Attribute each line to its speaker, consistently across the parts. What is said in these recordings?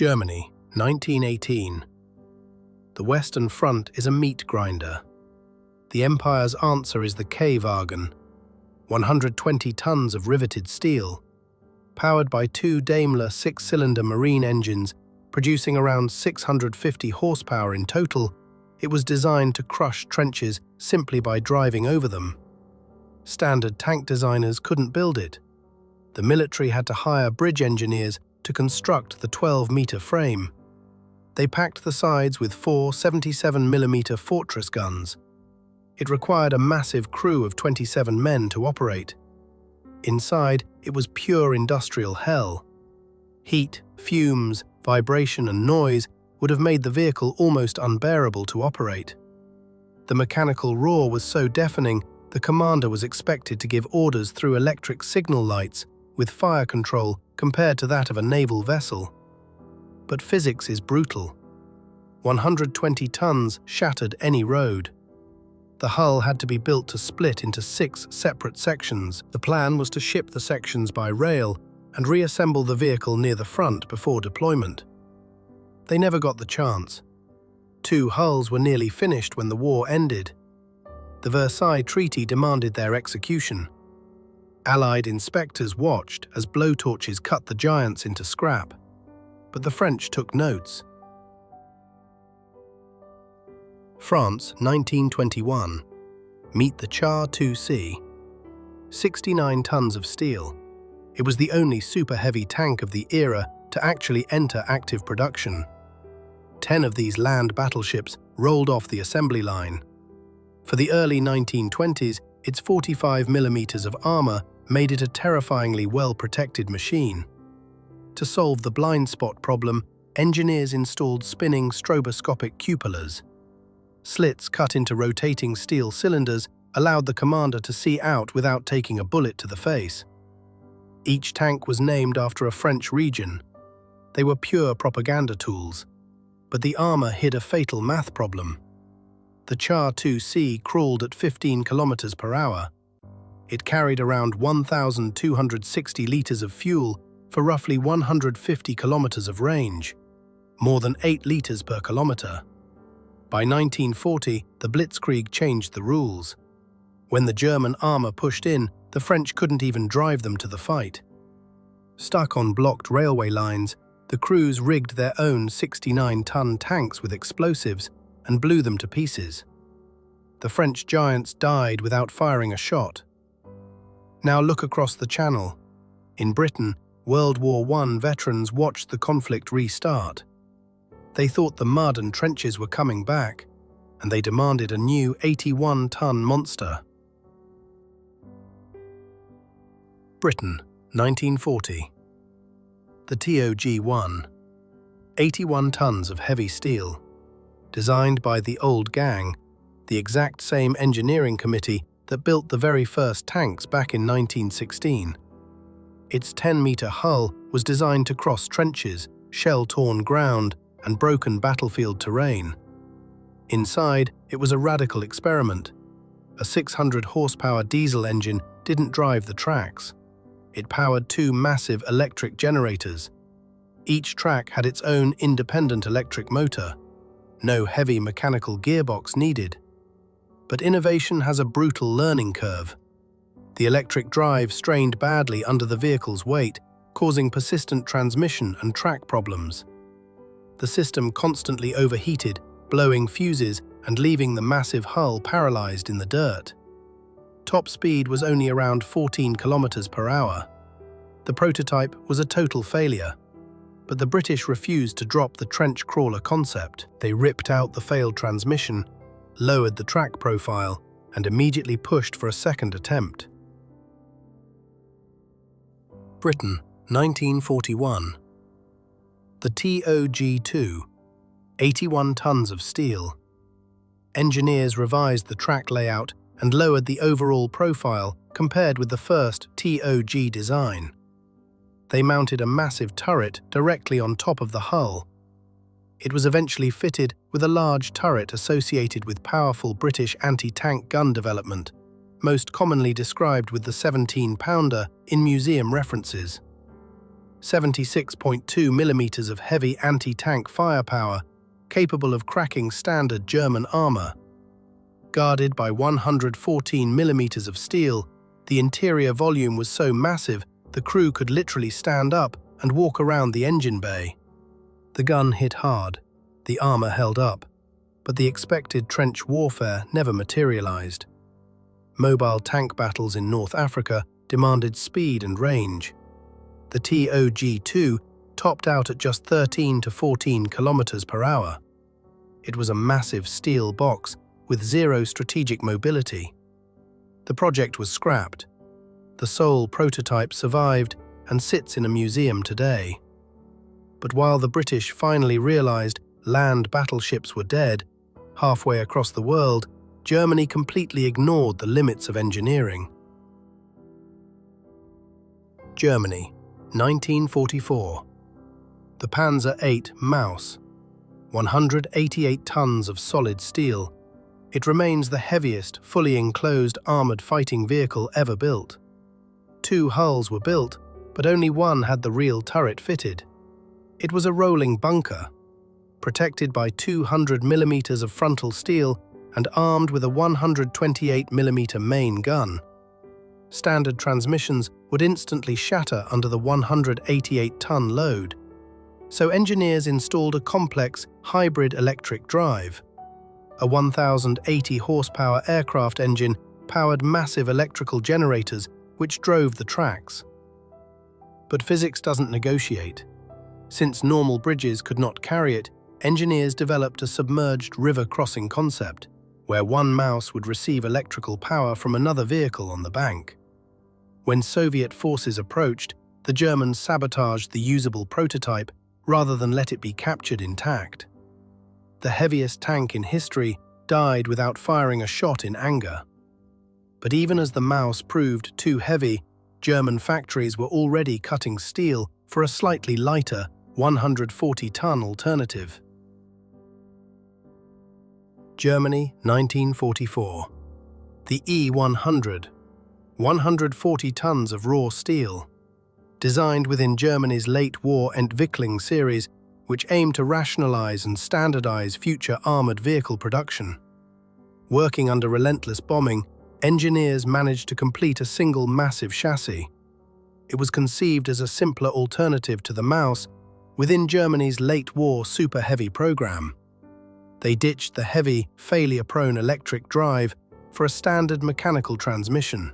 Speaker 1: Germany, 1918. The Western Front is a meat grinder. The Empire's answer is the K-Wagen, 120 tons of riveted steel, powered by two Daimler six-cylinder marine engines producing around 650 horsepower in total. It was designed to crush trenches simply by driving over them. Standard tank designers couldn't build it. The military had to hire bridge engineers to construct the 12-meter frame. They packed the sides with four 77mm fortress guns. It required a massive crew of 27 men to operate. Inside, it was pure industrial hell. Heat, fumes, vibration and noise would have made the vehicle almost unbearable to operate. The mechanical roar was so deafening, the commander was expected to give orders through electric signal lights with fire control compared to that of a naval vessel. But physics is brutal. 120 tons shattered any road. The hull had to be built to split into 6 separate sections. The plan was to ship the sections by rail and reassemble the vehicle near the front before deployment. They never got the chance. 2 hulls were nearly finished when the war ended. The Versailles Treaty demanded their execution. Allied inspectors watched as blowtorches cut the giants into scrap, but the French took notes. France, 1921. Meet the Char 2C. 69 tons of steel. It was the only super-heavy tank of the era to actually enter active production. 10 of these land battleships rolled off the assembly line. For the early 1920s, its 45mm of armor made it a terrifyingly well-protected machine. To solve the blind spot problem, engineers installed spinning stroboscopic cupolas. Slits cut into rotating steel cylinders allowed the commander to see out without taking a bullet to the face. Each tank was named after a French region. They were pure propaganda tools, but the armor hid a fatal math problem. The Char 2C crawled at 15 kilometers per hour. It carried around 1,260 liters of fuel for roughly 150 kilometers of range, more than 8 liters per kilometer. By 1940, the Blitzkrieg changed the rules. When the German armor pushed in, the French couldn't even drive them to the fight. Stuck on blocked railway lines, the crews rigged their own 69-ton tanks with explosives and blew them to pieces. The French giants died without firing a shot. Now look across the Channel. In Britain, World War I veterans watched the conflict restart. They thought the mud and trenches were coming back, and they demanded a new 81-ton monster. Britain, 1940. The TOG-1. 81 tons of heavy steel. Designed by the old gang, the exact same engineering committee that built the very first tanks back in 1916. Its 10-meter hull was designed to cross trenches, shell-torn ground, and broken battlefield terrain. Inside, it was a radical experiment. A 600-horsepower diesel engine didn't drive the tracks. It powered 2 massive electric generators. Each track had its own independent electric motor. No heavy mechanical gearbox needed. But innovation has a brutal learning curve. The electric drive strained badly under the vehicle's weight, causing persistent transmission and track problems. The system constantly overheated, blowing fuses and leaving the massive hull paralyzed in the dirt. Top speed was only around 14 kilometers per hour. The prototype was a total failure, but the British refused to drop the trench crawler concept. They ripped out the failed transmission, lowered the track profile, and immediately pushed for a second attempt. Britain, 1941. The TOG-2, 81 tons of steel. Engineers revised the track layout and lowered the overall profile compared with the first TOG design. They mounted a massive turret directly on top of the hull. It was eventually fitted with a large turret associated with powerful British anti-tank gun development, most commonly described with the 17-pounder in museum references. 76.2 millimeters of heavy anti-tank firepower, capable of cracking standard German armor. Guarded by 114 millimeters of steel, the interior volume was so massive the crew could literally stand up and walk around the engine bay. The gun hit hard, the armor held up, but the expected trench warfare never materialized. Mobile tank battles in North Africa demanded speed and range. The TOG-2 topped out at just 13 to 14 kilometers per hour. It was a massive steel box with zero strategic mobility. The project was scrapped. The sole prototype survived and sits in a museum today. But while the British finally realized land battleships were dead, halfway across the world, Germany completely ignored the limits of engineering. Germany, 1944. The Panzer VIII Maus, 188 tons of solid steel. It remains the heaviest, fully enclosed armored fighting vehicle ever built. 2 hulls were built, but only one had the real turret fitted. It was a rolling bunker, protected by 200 millimeters of frontal steel and armed with a 128 millimeter main gun. Standard transmissions would instantly shatter under the 188-ton load, so engineers installed a complex hybrid electric drive. A 1,080 horsepower aircraft engine powered massive electrical generators which drove the tracks. But physics doesn't negotiate. Since normal bridges could not carry it, engineers developed a submerged river crossing concept, where one Maus would receive electrical power from another vehicle on the bank. When Soviet forces approached, the Germans sabotaged the usable prototype rather than let it be captured intact. The heaviest tank in history died without firing a shot in anger. But even as the Maus proved too heavy, German factories were already cutting steel for a slightly lighter 140-ton alternative. Germany, 1944. The E-100, 140 tons of raw steel. Designed within Germany's late-war Entwicklung series, which aimed to rationalize and standardize future armored vehicle production. Working under relentless bombing, engineers managed to complete a single massive chassis. It was conceived as a simpler alternative to the Maus within Germany's late-war super-heavy program. They ditched the heavy, failure-prone electric drive for a standard mechanical transmission.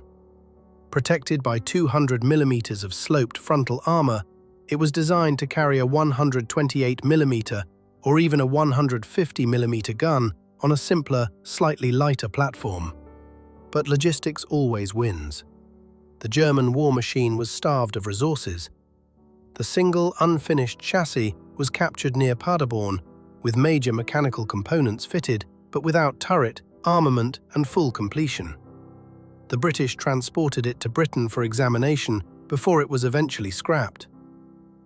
Speaker 1: Protected by 200 millimeters of sloped frontal armor, it was designed to carry a 128 millimeter or even a 150 millimeter gun on a simpler, slightly lighter platform. But logistics always wins. The German war machine was starved of resources. The single, unfinished chassis was captured near Paderborn, with major mechanical components fitted, but without turret, armament, and full completion. The British transported it to Britain for examination before it was eventually scrapped.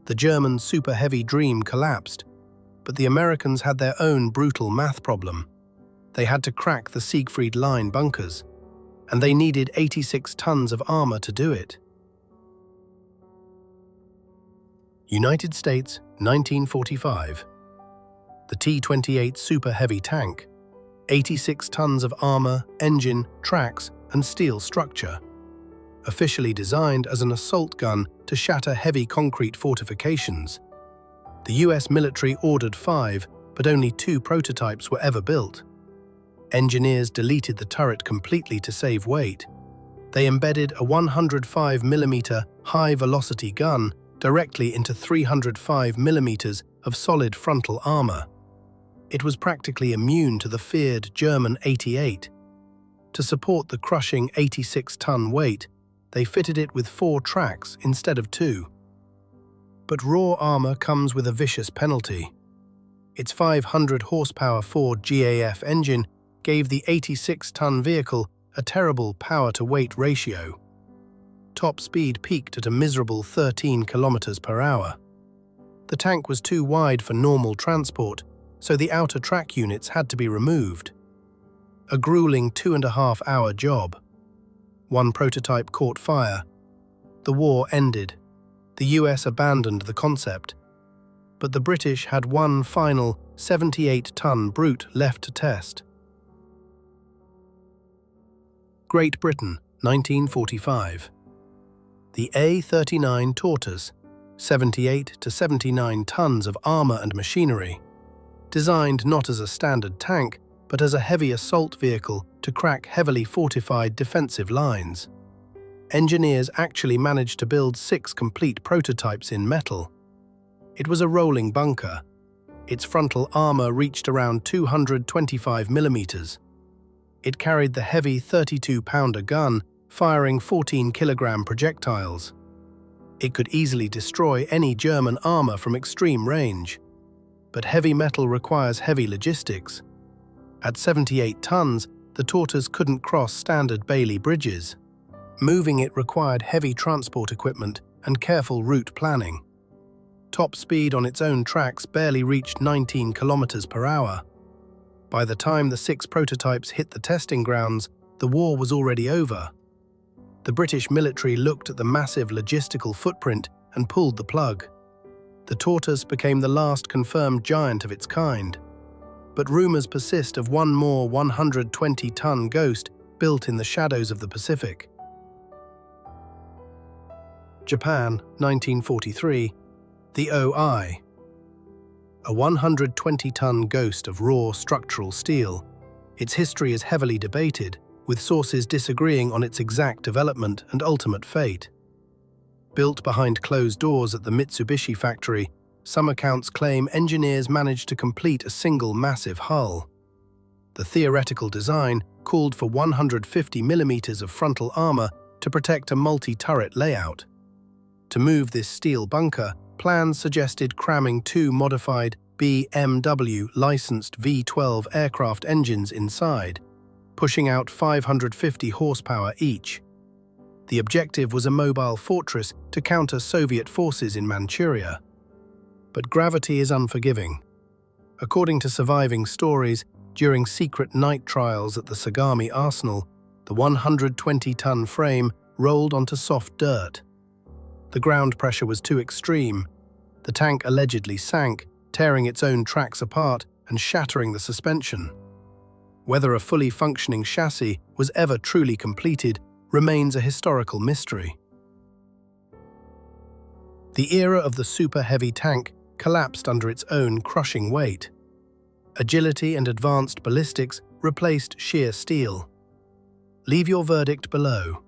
Speaker 1: The German super-heavy dream collapsed, but the Americans had their own brutal math problem. They had to crack the Siegfried Line bunkers, and they needed 86 tons of armor to do it. United States, 1945. The T28 super heavy tank, 86 tons of armor, engine, tracks, and steel structure. Officially designed as an assault gun to shatter heavy concrete fortifications. The US military ordered 5, but only 2 prototypes were ever built. Engineers deleted the turret completely to save weight. They embedded a 105mm high-velocity gun directly into 305mm of solid frontal armor. It was practically immune to the feared German 88. To support the crushing 86-ton weight, they fitted it with 4 tracks instead of 2. But raw armor comes with a vicious penalty. Its 500 horsepower Ford GAF engine gave the 86-ton vehicle a terrible power-to-weight ratio. Top speed peaked at a miserable 13 kilometers per hour. The tank was too wide for normal transport, so the outer track units had to be removed. A grueling 2.5-hour job. One prototype caught fire. The war ended. the US abandoned the concept, but the British had one final 78-ton brute left to test. Great Britain, 1945. The A39 Tortoise, 78 to 79 tons of armor and machinery, designed not as a standard tank, but as a heavy assault vehicle to crack heavily fortified defensive lines. Engineers actually managed to build 6 complete prototypes in metal. It was a rolling bunker. Its frontal armor reached around 225 millimeters. It carried the heavy 32-pounder gun, firing 14-kilogram projectiles. It could easily destroy any German armor from extreme range. But heavy metal requires heavy logistics. At 78 tons, the Tortoise couldn't cross standard Bailey bridges. Moving it required heavy transport equipment and careful route planning. Top speed on its own tracks barely reached 19 kilometers per hour. By the time the 6 prototypes hit the testing grounds, the war was already over. The British military looked at the massive logistical footprint and pulled the plug. The Tortoise became the last confirmed giant of its kind. But rumors persist of one more 120-ton ghost built in the shadows of the Pacific. Japan, 1943. The OI. A 120-ton ghost of raw structural steel. Its history is heavily debated, with sources disagreeing on its exact development and ultimate fate. Built behind closed doors at the Mitsubishi factory, some accounts claim engineers managed to complete a single massive hull. The theoretical design called for 150 millimeters of frontal armor to protect a multi-turret layout. To move this steel bunker, plans suggested cramming 2 modified BMW-licensed V12 aircraft engines inside, pushing out 550 horsepower each. The objective was a mobile fortress to counter Soviet forces in Manchuria. But gravity is unforgiving. According to surviving stories, during secret night trials at the Sagami Arsenal, the 120-ton frame rolled onto soft dirt. The ground pressure was too extreme. The tank allegedly sank, tearing its own tracks apart and shattering the suspension. Whether a fully functioning chassis was ever truly completed remains a historical mystery. The era of the super-heavy tank collapsed under its own crushing weight. Agility and advanced ballistics replaced sheer steel. Leave your verdict below.